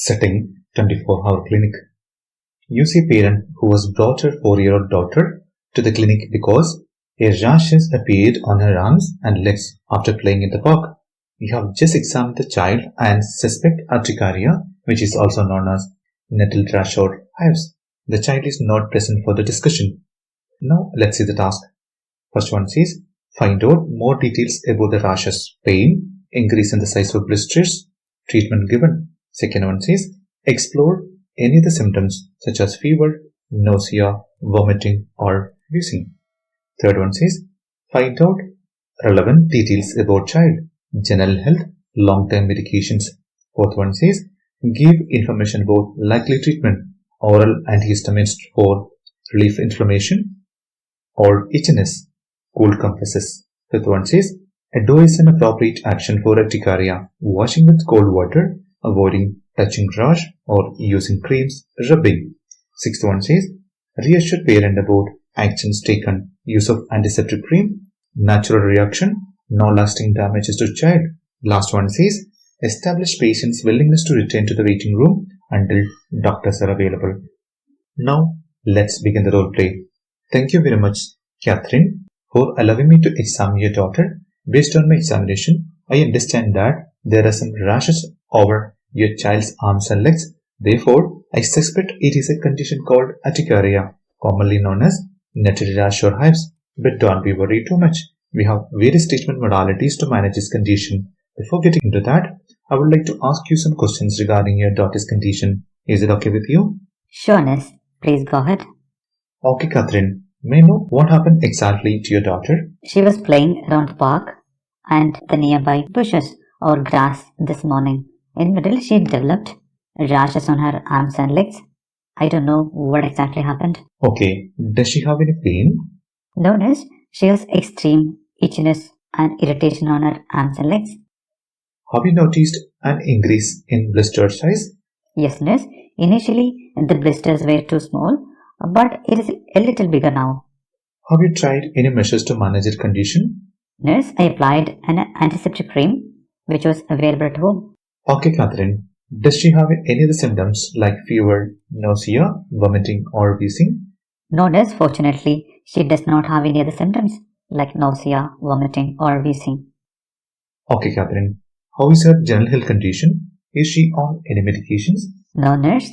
Setting 24-hour clinic. You see a parent who has brought her 4-year-old daughter to the clinic because a rashes appeared on her arms and legs after playing in the park. You have just examined the child and suspect urticaria, which is also known as nettle rash or hives. The child is not present for the discussion. Now let's see the task. First one says, find out more details about the rashes, pain, increase in the size of blisters, treatment given. Second one says, explore any of the symptoms such as fever, nausea, vomiting or wheezing. Third one says, find out relevant details about child, general health, long-term medications. Fourth one says, give information about likely treatment, oral antihistamines for relief inflammation or itchiness, cold compresses. Fifth one says, advise an appropriate action for urticaria, washing with cold water, avoiding touching rash or using creams, rubbing. Sixth one says, reassure parent about actions taken, use of antiseptic cream, natural reaction, no lasting damages to child. Last one says, establish patient's willingness to return to the waiting room until doctors are available. Now, let's begin the role play. Thank you very much, Catherine, for allowing me to examine your daughter. Based on my examination, I understand that there are some rashes over your child's arms and legs. Therefore, I suspect it is a condition called urticaria, commonly known as nettle rash or hives. But don't be worried too much. We have various treatment modalities to manage this condition. Before getting into that, I would like to ask you some questions regarding your daughter's condition. Is it okay with you? Sure, nurse. Please go ahead. Okay, Catherine. May I know what happened exactly to your daughter? She was playing around the park and the nearby bushes or grass this morning. In the middle, she developed rashes on her arms and legs. I don't know what exactly happened. Okay. Does she have any pain? No, nurse. She has extreme itchiness and irritation on her arms and legs. Have you noticed an increase in blister size? Yes, nurse. Initially, the blisters were too small, but it is a little bigger now. Have you tried any measures to manage her condition? Nurse, I applied an antiseptic cream which was available at home. Okay, Catherine. Does she have any other symptoms like fever, nausea, vomiting or wheezing? No, nurse. Fortunately, she does not have any other symptoms like nausea, vomiting or wheezing. Okay, Catherine. How is her general health condition? Is she on any medications? No, nurse.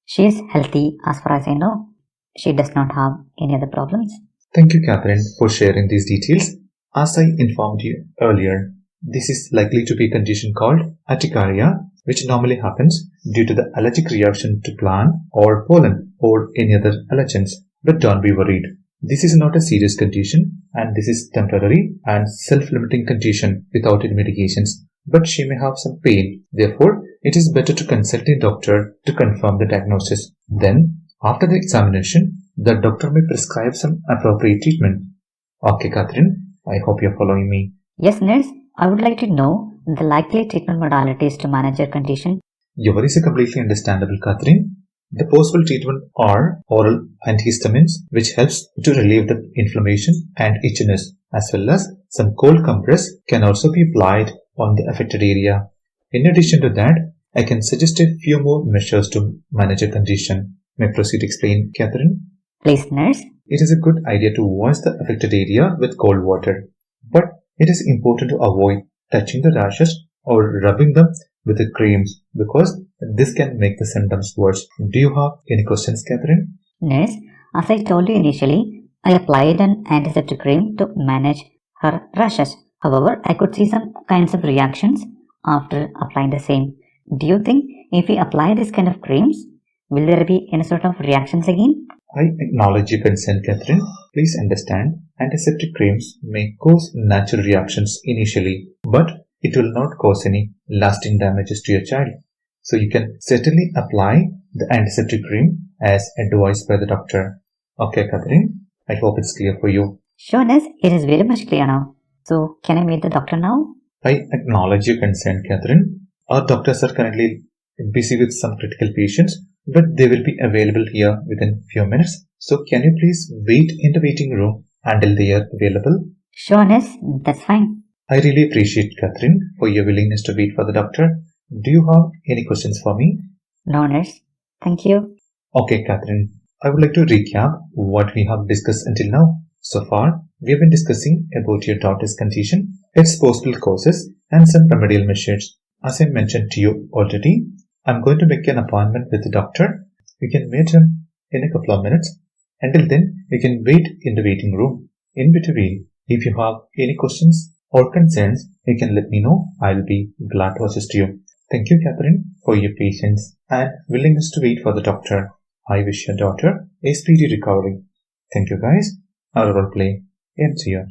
She is healthy as far as I know. She does not have any other problems. Thank you, Catherine, for sharing these details. As I informed you earlier, this is likely to be a condition called urticaria, which normally happens due to the allergic reaction to plant or pollen or any other allergens. But don't be worried. This is not a serious condition and this is temporary and self-limiting condition without any medications. But she may have some pain. Therefore, it is better to consult a doctor to confirm the diagnosis. Then, after the examination, the doctor may prescribe some appropriate treatment. Okay, Catherine, I hope you're following me. Yes, nurse. I would like to know the likely treatment modalities to manage your condition. Your worries are completely understandable, Catherine. The possible treatment are oral antihistamines, which helps to relieve the inflammation and itchiness, as well as some cold compress can also be applied on the affected area. In addition to that, I can suggest a few more measures to manage a condition. May I proceed to explain, Catherine? Please, nurse. It is a good idea to wash the affected area with cold water, but it is important to avoid touching the rashes or rubbing them with the creams because this can make the symptoms worse. Do you have any questions, Catherine? Nurse, as I told you initially, I applied an antiseptic cream to manage her rashes. However, I could see some kinds of reactions after applying the same. Do you think if we apply this kind of creams, will there be any sort of reactions again? I acknowledge your concern, Catherine. Please understand, antiseptic creams may cause natural reactions initially, but it will not cause any lasting damages to your child. So you can certainly apply the antiseptic cream as advised by the doctor. Okay, Catherine, I hope it's clear for you. Sure, nurse, it is very much clear now. So, can I meet the doctor now? I acknowledge your concern, Catherine. Our doctors are currently busy with some critical patients, but they will be available here within few minutes. So can you please wait in the waiting room until they are available? Sure, nurse, that's fine. I really appreciate, Catherine, for your willingness to wait for the doctor. Do you have any questions for me? No, nurse. Thank you. Okay, Catherine, I would like to recap what we have discussed until now. So far, we have been discussing about your daughter's condition, its possible causes, and some remedial measures. As I mentioned to you already, I'm going to make an appointment with the doctor. You can meet him in a couple of minutes. Until then, you can wait in the waiting room. In between, if you have any questions or concerns, you can let me know. I'll be glad to assist you. Thank you, Catherine, for your patience and willingness to wait for the doctor. I wish your daughter a speedy recovery. Thank you, guys. Our role play ends here.